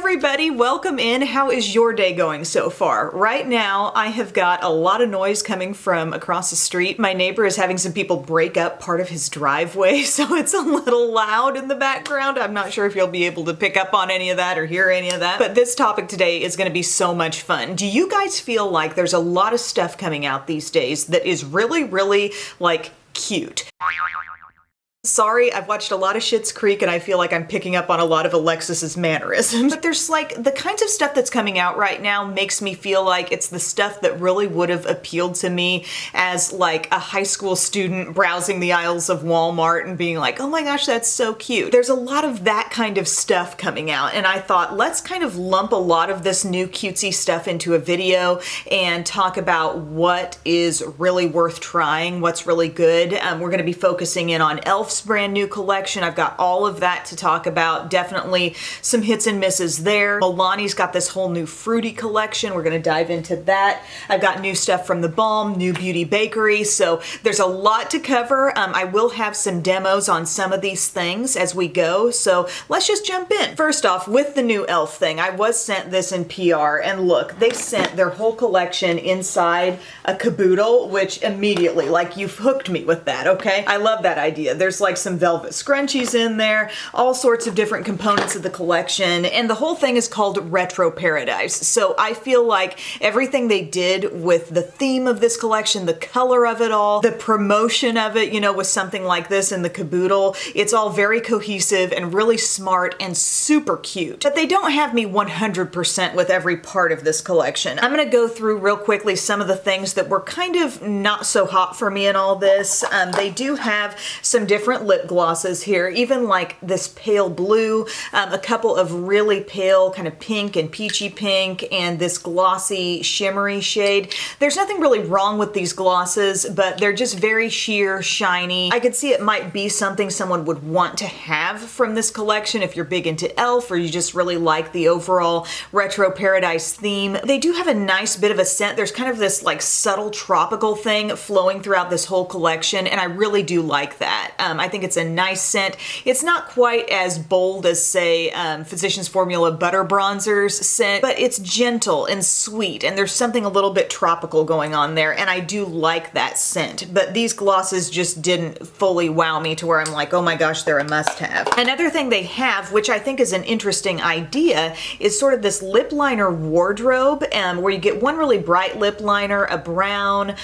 everybody, welcome in. How is your day going so far? Right now, I have got a lot of noise coming from across the street. My neighbor is having some people break up part of his driveway, so it's a little loud in the background. I'm not sure if you'll be able to pick up on any of that or hear any of that, but this topic today is going to be so much fun. Do you guys feel like there's a lot of stuff coming out these days that is really, like, cute? Sorry, I've watched a lot of Schitt's Creek and I feel like I'm picking up on a lot of Alexis's mannerisms. But there's like, the kinds of stuff that's coming out right now makes me feel like it's the stuff that really would have appealed to me as like a high school student browsing the aisles of Walmart and being like, oh my gosh, that's so cute. There's a lot of that kind of stuff coming out, and I thought, let's kind of lump a lot of this new cutesy stuff into a video and talk about what is really worth trying, what's really good. We're gonna be focusing in on Elf's brand new collection. I've got all of that to talk about. Definitely some hits and misses there. Milani's got this whole new fruity collection. We're gonna dive into that. I've got new stuff from TheBalm, new beauty bakery. So there's a lot to cover. I will have some demos on some of these things as we go. So let's just jump in. First off, with the new Elf thing, I was sent this in PR, and look, they sent their whole collection inside a caboodle, which immediately, like, you've hooked me with that, okay? I love that idea. There's like some velvet scrunchies in there, all sorts of different components of the collection, and the whole thing is called Retro Paradise. So I feel like everything they did with the theme of this collection, the color of it all, the promotion of it, you know, with something like this in the caboodle, it's all very cohesive and really smart and super cute. But they don't have me 100% with every part of this collection. I'm gonna go through real quickly some of the things that were kind of not so hot for me in all this. They do have some different lip glosses here, even like this pale blue, a couple of really pale kind of pink and peachy pink, and this glossy shimmery shade. There's nothing really wrong with these glosses, but they're just very sheer, shiny. I could see it might be something someone would want to have from this collection if you're big into Elf or you just really like the overall Retro Paradise theme. They do have a nice bit of a scent. There's kind of this like subtle tropical thing flowing throughout this whole collection, and I really do like that. I think it's a nice scent. It's not quite as bold as, say, Physicians Formula Butter Bronzer's scent, but it's gentle and sweet, and there's something a little bit tropical going on there, and I do like that scent. But these glosses just didn't fully wow me to where I'm like, oh my gosh, they're a must-have. Another thing they have, which I think is an interesting idea, is sort of this lip liner wardrobe, where you get one really bright lip liner, a brown,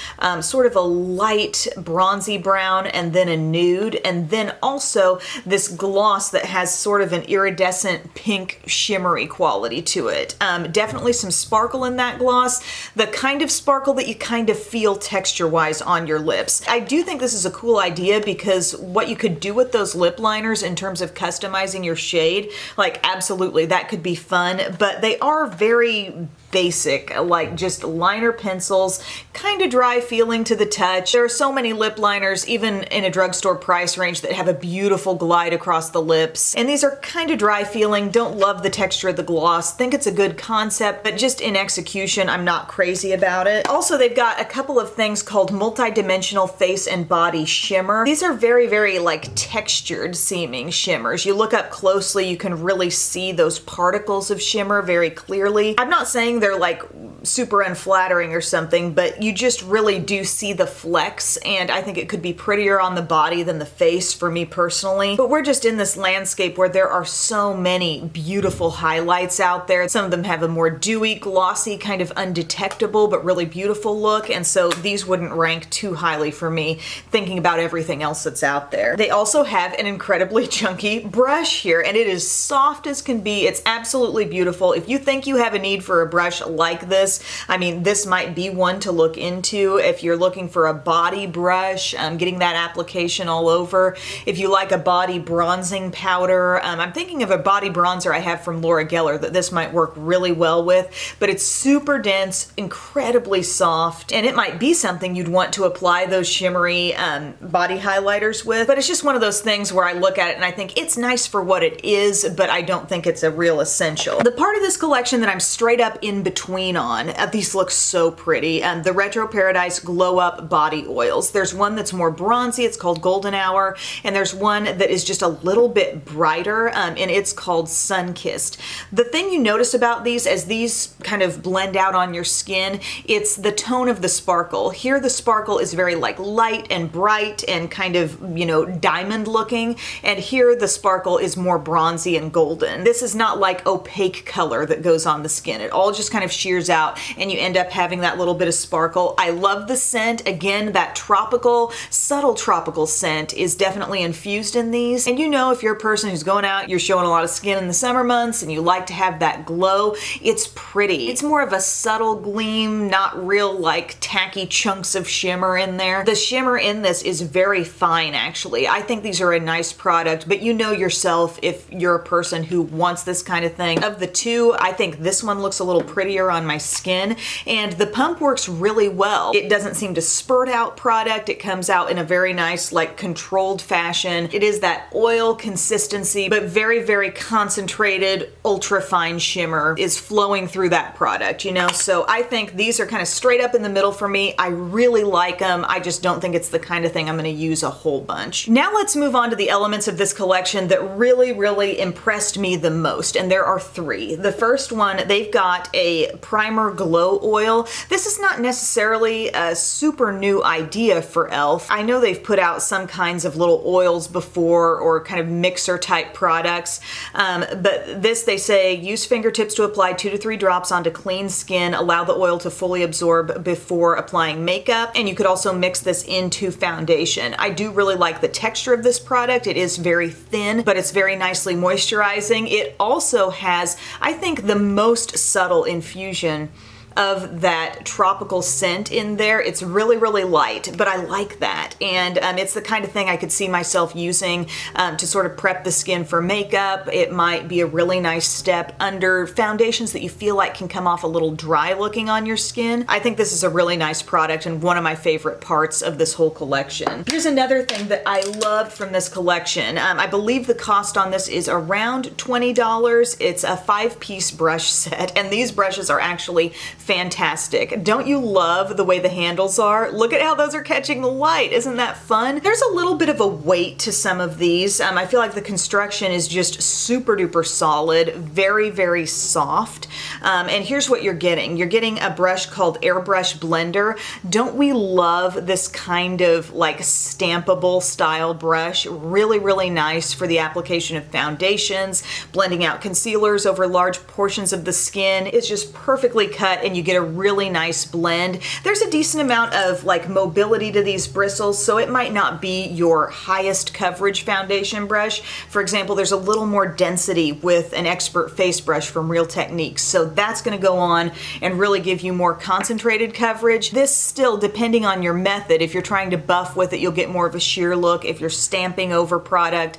sort of a light bronzy brown, and then a nude, and then also this gloss that has sort of an iridescent pink shimmery quality to it. Definitely some sparkle in that gloss, the kind of sparkle that you kind of feel texture-wise on your lips. I do think this is a cool idea because what you could do with those lip liners in terms of customizing your shade, like absolutely, that could be fun, but they are very basic, like just liner pencils, kind of dry feeling to the touch. There are so many lip liners, even in a drugstore price range, that have a beautiful glide across the lips. And these are kind of dry feeling, don't love the texture of the gloss, think it's a good concept, but just in execution, I'm not crazy about it. Also, they've got a couple of things called multi-dimensional face and body shimmer. These are very like textured seeming shimmers. You look up closely, you can really see those particles of shimmer very clearly. I'm not saying they're like super unflattering or something, but you just really do see the flex, and I think it could be prettier on the body than the face for me personally. But we're just in this landscape where there are so many beautiful highlights out there. Some of them have a more dewy, glossy, kind of undetectable but really beautiful look, and so these wouldn't rank too highly for me thinking about everything else that's out there. They also have an incredibly chunky brush here, and it is soft as can be. It's absolutely beautiful. If you think you have a need for a brush like this, I mean, this might be one to look into if you're looking for a body brush, getting that application all over. If you like a body bronzing powder, I'm thinking of a body bronzer I have from Laura Geller that this might work really well with, but it's super dense, incredibly soft, and it might be something you'd want to apply those shimmery body highlighters with, but it's just one of those things where I look at it and I think it's nice for what it is, but I don't think it's a real essential. The part of this collection that I'm straight up in in-between on. These look so pretty. The Retro Paradise Glow Up Body Oils. There's one that's more bronzy, it's called Golden Hour, and there's one that is just a little bit brighter, and it's called Sun-Kissed. The thing you notice about these, as these kind of blend out on your skin, it's the tone of the sparkle. Here the sparkle is very like light and bright and kind of, you know, diamond looking, and here the sparkle is more bronzy and golden. This is not like opaque color that goes on the skin. It all just kind of shears out and you end up having that little bit of sparkle. I love the scent. Again, that tropical, subtle tropical scent is definitely infused in these. And you know, if you're a person who's going out, you're showing a lot of skin in the summer months and you like to have that glow, it's pretty. It's more of a subtle gleam, not real like tacky chunks of shimmer in there. The shimmer in this is very fine actually. I think these are a nice product, but you know yourself if you're a person who wants this kind of thing. Of the two, I think this one looks a little prettier on my skin, and the pump works really well. It doesn't seem to spurt out product. It comes out in a very nice, like controlled fashion. It is that oil consistency, but very, very concentrated, ultra fine shimmer is flowing through that product, you know? So I think these are kind of straight up in the middle for me. I really like them. I just don't think it's the kind of thing I'm gonna use a whole bunch. Now let's move on to the elements of this collection that really, really impressed me the most, and there are three. The first one, they've got a primer glow oil. This is not necessarily a super new idea for e.l.f. I know they've put out some kinds of little oils before, or kind of mixer type products, but this, they say, use fingertips to apply 2 to 3 drops onto clean skin, allow the oil to fully absorb before applying makeup, and you could also mix this into foundation. I do really like the texture of this product. It is very thin, but it's very nicely moisturizing. It also has, I think, the most subtle infusion of that tropical scent in there. It's really, really light, but I like that. And it's the kind of thing I could see myself using to sort of prep the skin for makeup. It might be a really nice step under foundations that you feel like can come off a little dry looking on your skin. I think this is a really nice product and one of my favorite parts of this whole collection. Here's another thing that I loved from this collection. I believe the cost on this is around $20. It's a 5-piece brush set, and these brushes are actually fantastic. Don't you love the way the handles are? Look at how those are catching the light. Isn't that fun? There's a little bit of a weight to some of these. I feel like the construction is just super duper solid, very, very soft. And here's what you're getting. You're getting a brush called Airbrush Blender. Don't we love this kind of like stampable style brush? Really, really nice for the application of foundations, blending out concealers over large portions of the skin. It's just perfectly cut and you get a really nice blend. There's a decent amount of like mobility to these bristles, so it might not be your highest coverage foundation brush. For example, there's a little more density with an Expert Face Brush from Real Techniques, so that's gonna go on and really give you more concentrated coverage. This still, depending on your method, if you're trying to buff with it, you'll get more of a sheer look. If you're stamping over product,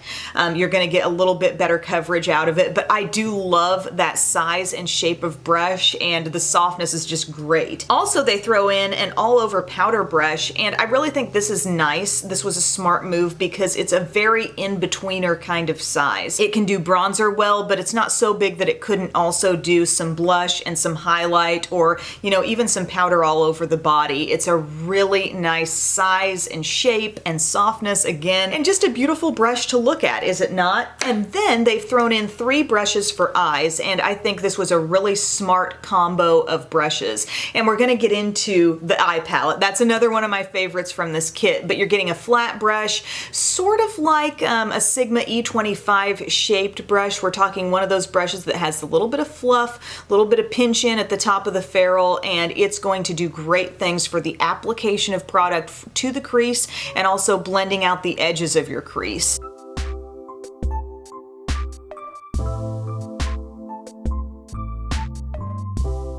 you're gonna get a little bit better coverage out of it, but I do love that size and shape of brush, and the softness is just great. Also, they throw in an all-over powder brush, and I really think this is nice. This was a smart move because it's a very in-betweener kind of size. It can do bronzer well, but it's not so big that it couldn't also do some blush and some highlight, or, you know, even some powder all over the body. It's a really nice size and shape and softness again, and just a beautiful brush to look at, is it not? And then they've thrown in 3 brushes for eyes, and I think this was a really smart combo of brushes. And we're gonna get into the eye palette. That's another one of my favorites from this kit, but you're getting a flat brush, sort of like a Sigma E25 shaped brush. We're talking one of those brushes that has a little bit of fluff, a little bit of pinch in at the top of the ferrule, and it's going to do great things for the application of product to the crease and also blending out the edges of your crease.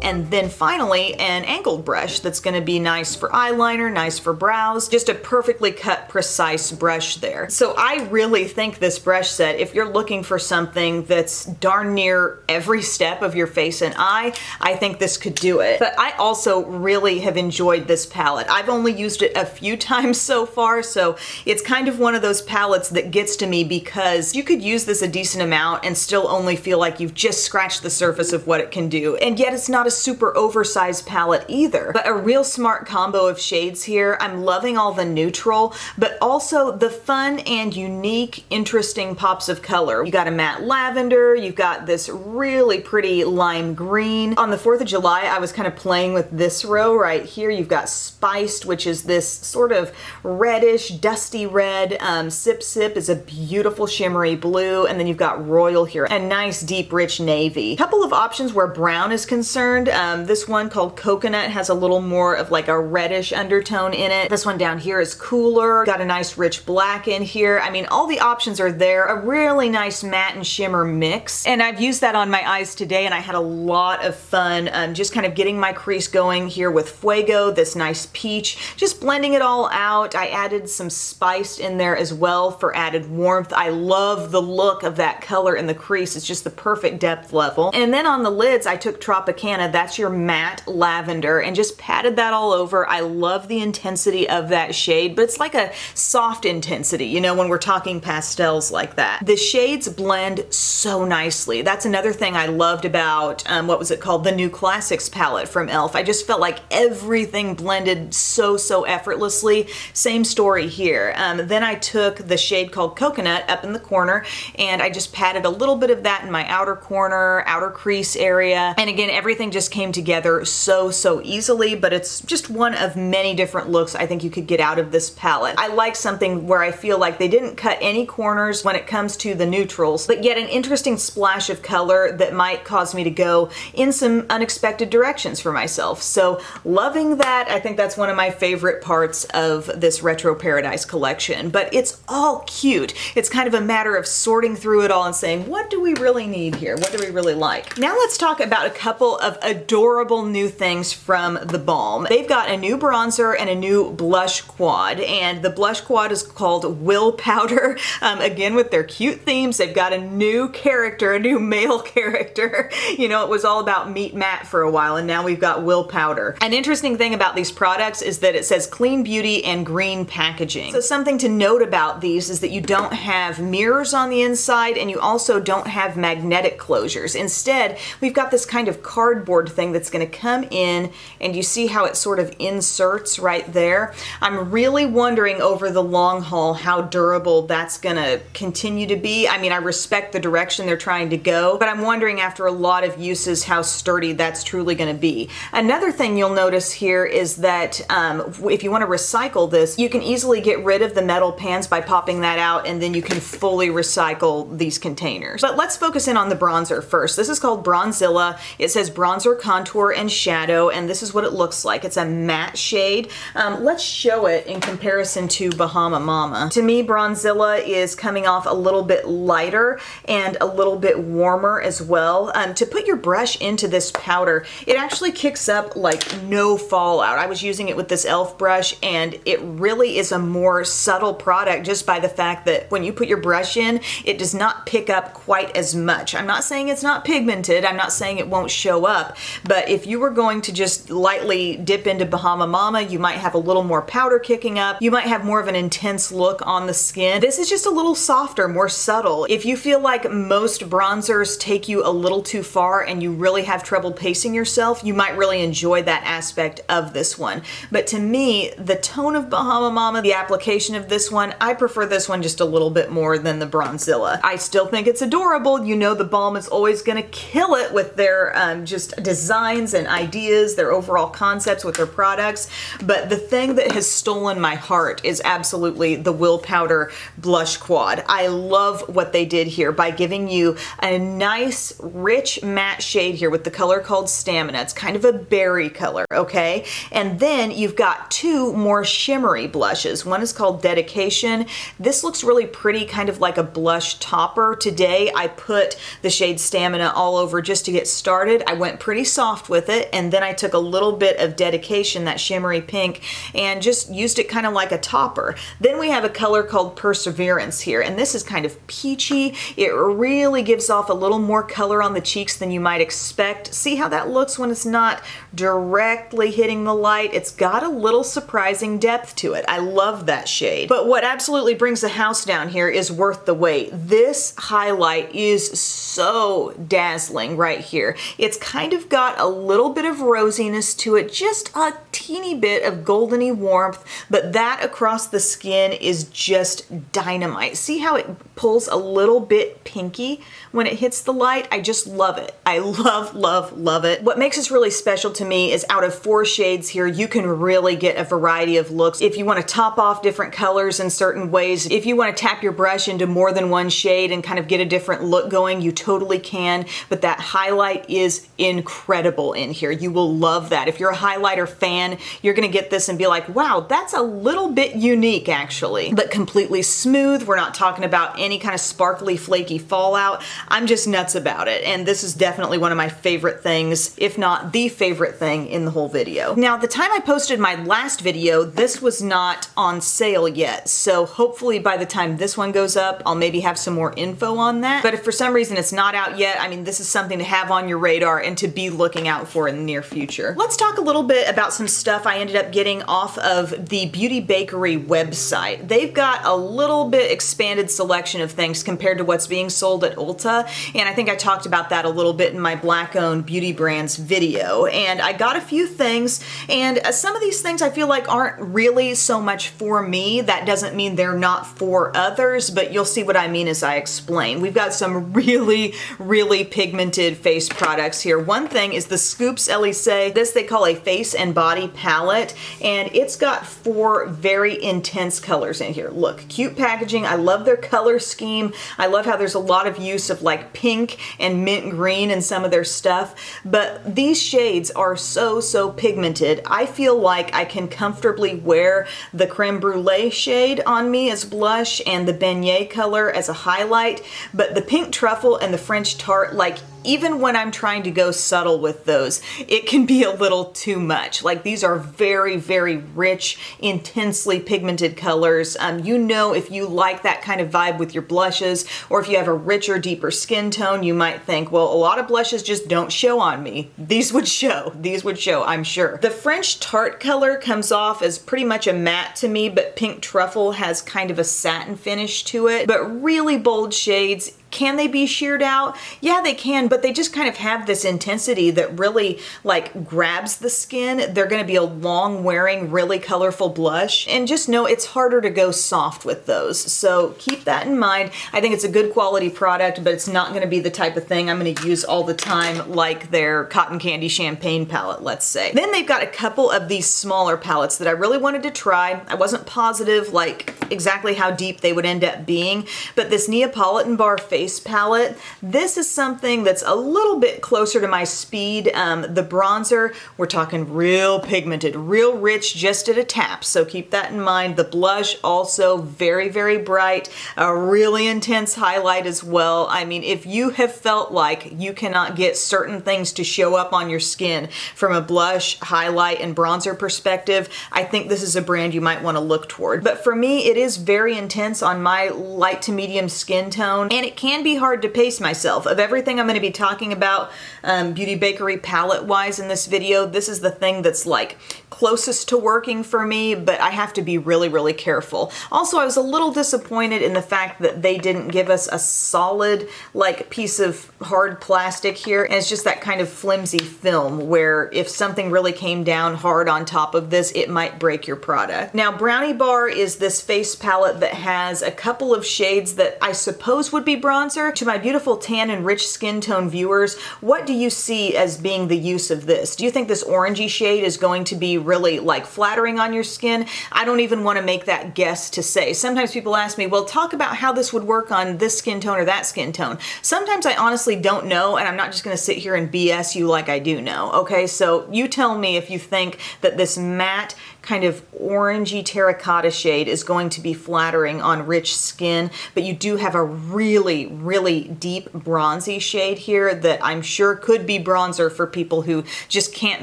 And then finally, an angled brush that's gonna be nice for eyeliner, nice for brows, just a perfectly cut, precise brush there. So I really think this brush set, if you're looking for something that's darn near every step of your face and eye, I think this could do it. But I also really have enjoyed this palette. I've only used it a few times so far, so it's kind of one of those palettes that gets to me because you could use this a decent amount and still only feel like you've just scratched the surface of what it can do. And yet it's not a super oversized palette either, but a real smart combo of shades here. I'm loving all the neutral, but also the fun and unique, interesting pops of color. You got a matte lavender, you've got this really pretty lime green. On the 4th of July, I was kind of playing with this row right here. You've got Spiced, which is this sort of reddish, dusty red. Sip Sip is a beautiful shimmery blue, and then you've got Royal here, a nice deep rich navy. A couple of options where brown is concerned. This one called Coconut has a little more of like a reddish undertone in it. This one down here is cooler, got a nice rich black in here. I mean, all the options are there. A really nice matte and shimmer mix, and I've used that on my eyes today, and I had a lot of fun just kind of getting my crease going here with Fuego, this nice peach, just blending it all out. I added some Spiced in there as well for added warmth. I love the look of that color in the crease. It's just the perfect depth level. And then on the lids, I took Tropicana, that's your matte lavender, and just patted that all over. I love the intensity of that shade, but it's like a soft intensity, you know, when we're talking pastels like that. The shades blend so nicely. That's another thing I loved about, what was it called? The New Classics palette from e.l.f. I just felt like everything blended so effortlessly. Same story here. Then I took the shade called Coconut up in the corner, and I just patted a little bit of that in my outer corner, outer crease area. And again, everything just came together so easily, but it's just one of many different looks I think you could get out of this palette. I like something where I feel like they didn't cut any corners when it comes to the neutrals, but yet an interesting splash of color that might cause me to go in some unexpected directions for myself. So loving that. I think that's one of my favorite parts of this Retro Paradise collection, but it's all cute. It's kind of a matter of sorting through it all and saying, what do we really need here? What do we really like? Now let's talk about a couple of adorable new things from TheBalm. They've got a new bronzer and a new blush quad, and the blush quad is called Will Powder. Again, with their cute themes, they've got a new character, a new male character. You know, it was all about Meet Matt for a while, and now we've got Will Powder. An interesting thing about these products is that it says clean beauty and green packaging. So something to note about these is that you don't have mirrors on the inside, and you also don't have magnetic closures. Instead, we've got this kind of cardboard thing that's going to come in, and you see how it sort of inserts right there. I'm really wondering over the long haul how durable that's going to continue to be. I mean, I respect the direction they're trying to go, but I'm wondering after a lot of uses how sturdy that's truly going to be. Another thing you'll notice here is that if you want to recycle this, you can easily get rid of the metal pans by popping that out, and then you can fully recycle these containers. But let's focus in on the bronzer first. This is called Bronzilla. It says bronzer, contour, and shadow, and this is what it looks like. It's a matte shade. Let's show it in comparison to Bahama Mama. To me, Bronzilla is coming off a little bit lighter and a little bit warmer as well. To put your brush into this powder, it actually kicks up like no fallout. I was using it with this e.l.f. brush, and it really is a more subtle product just by the fact that when you put your brush in, it does not pick up quite as much. I'm not saying it's not pigmented, I'm not saying it won't show up, but if you were going to just lightly dip into Bahama Mama, you might have a little more powder kicking up, you might have more of an intense look on the skin. This is just a little softer, more subtle. If you feel like most bronzers take you a little too far and you really have trouble pacing yourself, you might really enjoy that aspect of this one. But to me, the tone of Bahama Mama, the application of this one, I prefer this one just a little bit more than the Bronzilla. I still think it's adorable. You know TheBalm is always gonna kill it with their just designs and ideas, their overall concepts with their products, but the thing that has stolen my heart is absolutely the Will Powder Blush Quad. I love what they did here by giving you a nice, rich matte shade here with the color called Stamina. It's kind of a berry color, okay? And then you've got two more shimmery blushes. One is called Dedication. This looks really pretty, kind of like a blush topper. Today, I put the shade Stamina all over just to get started. I went pretty soft with it, and then I took a little bit of Dedication, that shimmery pink, and just used it kind of like a topper. Then we have a color called Perseverance here, and this is kind of peachy. It really gives off a little more color on the cheeks than you might expect. See how that looks when it's not directly hitting the light? It's got a little surprising depth to it. I love that shade. But what absolutely brings the house down here is Worth the Wait. This highlight is so dazzling right here. It's kind of got a little bit of rosiness to it, just a teeny bit of goldeny warmth, but that across the skin is just dynamite. See how it pulls a little bit pinky when it hits the light? I just love it. I love, love, love it. What makes this really special to me is out of 4 shades here, you can really get a variety of looks. If you want to top off different colors in certain ways, if you want to tap your brush into more than one shade and kind of get a different look going, you totally can, but that highlight is incredible in here. You will love that. If you're a highlighter fan, you're gonna get this and be like, wow, that's a little bit unique actually, but completely smooth. We're not talking about any kind of sparkly, flaky fallout. I'm just nuts about it, and this is definitely one of my favorite things, if not the favorite thing in the whole video. Now, the time I posted my last video, this was not on sale yet, so hopefully by the time this one goes up, I'll maybe have some more info on that. But if for some reason it's not out yet, I mean, this is something to have on your radar and to be looking out for in the near future. Let's talk a little bit about some stuff I ended up getting off of the Beauty Bakery website. They've got a little bit expanded selection of things compared to what's being sold at Ulta, and I think I talked about that a little bit in my Black-owned beauty brands video. And I got a few things, and some of these things I feel like aren't really so much for me. That doesn't mean they're not for others, but you'll see what I mean as I explain. We've got some really, really pigmented face products here. One thing is the Scoops Elise. This they call a face and body palette, and it's got 4 very intense colors in here. Look, cute packaging. I love their color scheme. I love how there's a lot of use of like pink and mint green in some of their stuff, but these shades are so pigmented. I feel like I can comfortably wear the Creme Brulee shade on me as blush and the Beignet color as a highlight, but the Pink Truffle and the French Tart, like, even when I'm trying to go subtle with those, it can be a little too much. Like, these are very, very rich, intensely pigmented colors. You know, if you like that kind of vibe with your blushes, or if you have a richer, deeper skin tone, you might think, well, a lot of blushes just don't show on me. These would show. These would show, I'm sure. The French Tart color comes off as pretty much a matte to me, but Pink Truffle has kind of a satin finish to it, but really bold shades. Can they be sheared out? Yeah, they can, but they just kind of have this intensity that really like grabs the skin. They're gonna be a long wearing, really colorful blush, and just know it's harder to go soft with those. So keep that in mind. I think it's a good quality product, but it's not gonna be the type of thing I'm gonna use all the time like their Cotton Candy Champagne palette, let's say. Then they've got a couple of these smaller palettes that I really wanted to try. I wasn't positive like exactly how deep they would end up being, but this Neapolitan Bar Face palette, this is something that's a little bit closer to my speed. The bronzer, we're talking real pigmented, real rich, just at a tap, so keep that in mind. The blush, also very, very bright, a really intense highlight as well. I mean, if you have felt like you cannot get certain things to show up on your skin from a blush, highlight, and bronzer perspective, I think this is a brand you might want to look toward. But for me, it is very intense on my light to medium skin tone, and it can be hard to pace myself. Of everything I'm going to be talking about Beauty Bakery palette wise in this video, this is the thing that's like closest to working for me, but I have to be really, really careful. Also, I was a little disappointed in the fact that they didn't give us a solid like piece of hard plastic here, and it's just that kind of flimsy film where if something really came down hard on top of this, it might break your product. Now, Brownie Bar is this face palette that has a couple of shades that I suppose would be bronzer. To my beautiful tan and rich skin tone viewers, what do you see as being the use of this? Do you think this orangey shade is going to be really like flattering on your skin? I don't even want to make that guess to say. Sometimes people ask me, well, talk about how this would work on this skin tone or that skin tone. Sometimes I honestly don't know, and I'm not just going to sit here and BS you like I do know. Okay, so you tell me if you think that this matte kind of orangey terracotta shade is going to be flattering on rich skin, but you do have a really, really deep bronzy shade here that I'm sure could be bronzer for people who just can't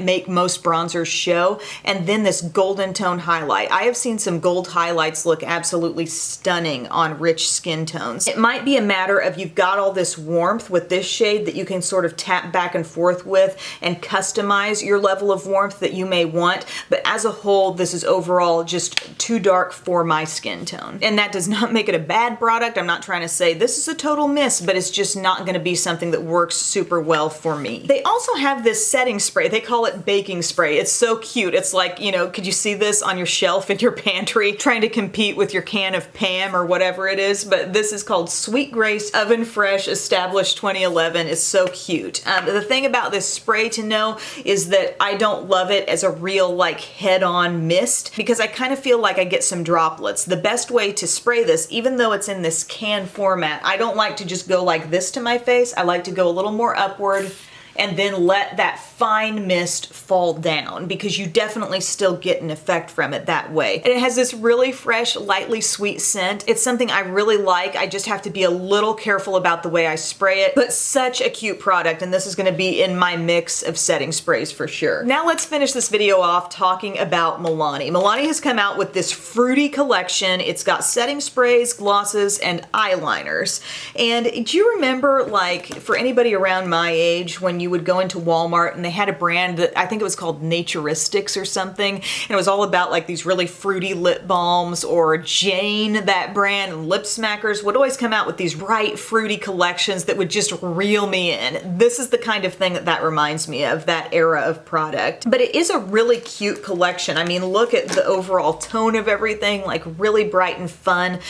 make most bronzers show. And then this golden tone highlight. I have seen some gold highlights look absolutely stunning on rich skin tones. It might be a matter of you've got all this warmth with this shade that you can sort of tap back and forth with and customize your level of warmth that you may want, but as a whole, This is overall just too dark for my skin tone. And that does not make it a bad product. I'm not trying to say this is a total miss, but it's just not gonna be something that works super well for me. They also have this setting spray. They call it baking spray. It's so cute. It's like, you know, could you see this on your shelf in your pantry trying to compete with your can of Pam or whatever it is? But this is called Sweet Grace Oven Fresh Established 2011. It's so cute. The thing about this spray to know is that I don't love it as a real like head-on mist because I kind of feel like I get some droplets. The best way to spray this, even though it's in this can format, I don't like to just go like this to my face. I like to go a little more upward and then let that fine mist fall down because you definitely still get an effect from it that way. And it has this really fresh, lightly sweet scent. It's something I really like. I just have to be a little careful about the way I spray it, but such a cute product, and this is gonna be in my mix of setting sprays for sure. Now let's finish this video off talking about Milani. Milani has come out with this fruity collection. It's got setting sprays, glosses, and eyeliners. And do you remember, like, for anybody around my age, when you would go into Walmart and they had a brand that I think it was called Naturistics or something, and it was all about like these really fruity lip balms, or Jane, that brand, and Lip Smackers would always come out with these bright fruity collections that would just reel me in. This is the kind of thing that reminds me of, that era of product. But it is a really cute collection. I mean, look at the overall tone of everything, like really bright and fun.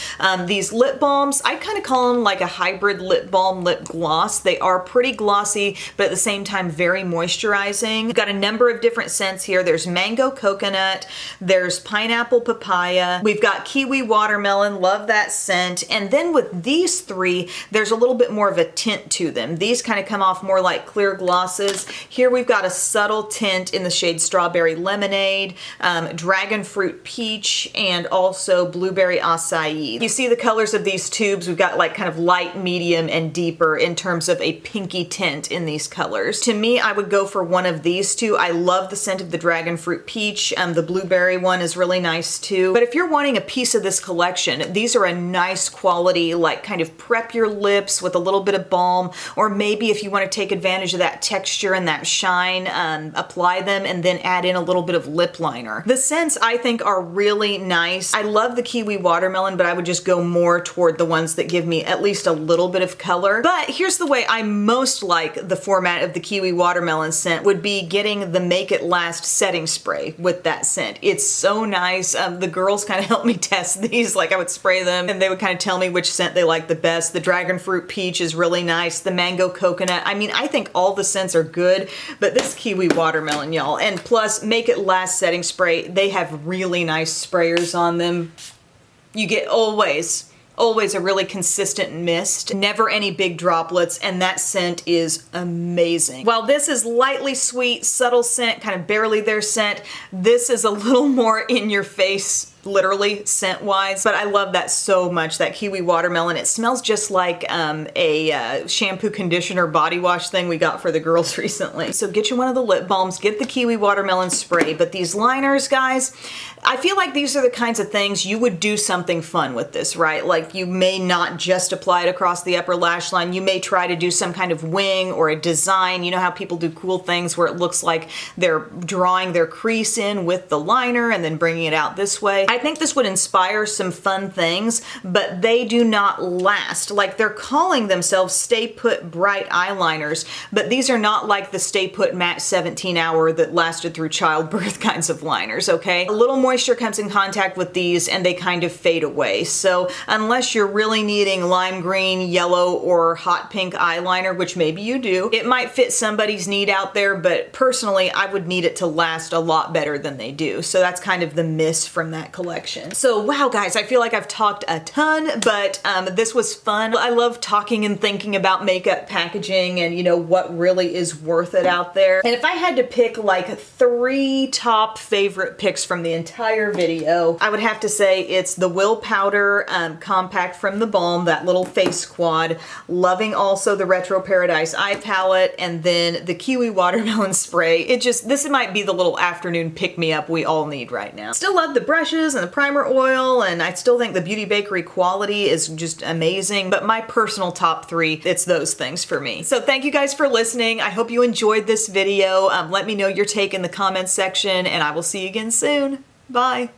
These lip balms, I kind of call them like a hybrid lip balm lip gloss. They are pretty glossy, but at the same time very moisturizing. We've got a number of different scents here. There's mango coconut, there's pineapple papaya, we've got kiwi watermelon, love that scent. And then with these three, there's a little bit more of a tint to them. These kind of come off more like clear glosses. Here we've got a subtle tint in the shade strawberry lemonade, dragon fruit peach, and also blueberry acai. You see the colors of these tubes. We've got like kind of light, medium, and deeper in terms of a pinky tint in these colors. To me, I would go for one of these two. I love the scent of the dragon fruit peach. The blueberry one is really nice too. But if you're wanting a piece of this collection, these are a nice quality, like kind of prep your lips with a little bit of balm, or maybe if you want to take advantage of that texture and that shine, apply them and then add in a little bit of lip liner. The scents I think are really nice. I love the kiwi watermelon, but I would just go more toward the ones that give me at least a little bit of color. But here's the way I most like the format of the kiwi watermelon scent would be getting the Make It Last setting spray with that scent. It's so nice. The girls kind of helped me test these. Like I would spray them and they would kind of tell me which scent they liked the best. The dragon fruit peach is really nice. The mango coconut. I mean, I think all the scents are good, but this kiwi watermelon, y'all. And plus, Make It Last setting spray, they have really nice sprayers on them. You get always a really consistent mist, never any big droplets, and that scent is amazing. While this is lightly sweet, subtle scent, kind of barely there scent, this is a little more in your face, literally scent-wise, but I love that so much, that kiwi watermelon. It smells just like a shampoo, conditioner, body wash thing we got for the girls recently. So get you one of the lip balms, get the kiwi watermelon spray, but these liners, guys, I feel like these are the kinds of things you would do something fun with this, right? Like you may not just apply it across the upper lash line. You may try to do some kind of wing or a design. You know how people do cool things where it looks like they're drawing their crease in with the liner and then bringing it out this way. I think this would inspire some fun things, but they do not last. Like they're calling themselves Stay Put Bright Eyeliners, but these are not like the Stay Put Matte 17 Hour that lasted through childbirth kinds of liners, okay? A little moisture comes in contact with these and they kind of fade away. So unless you're really needing lime green, yellow, or hot pink eyeliner, which maybe you do, it might fit somebody's need out there, but personally, I would need it to last a lot better than they do. So that's kind of the miss from that collection. So wow, guys, I feel like I've talked a ton, but this was fun. I love talking and thinking about makeup packaging and, you know, what really is worth it out there. And if I had to pick like 3 top favorite picks from the entire video, I would have to say it's the Will Powder Compact from TheBalm, that little face quad. Loving also the Retro Paradise Eye Palette, and then the Kiwi Watermelon Spray. This might be the little afternoon pick-me-up we all need right now. Still love the brushes and the primer oil, and I still think the Beauty Bakery quality is just amazing, but my personal top 3, it's those things for me. So thank you guys for listening. I hope you enjoyed this video. Let me know your take in the comments section, and I will see you again soon. Bye.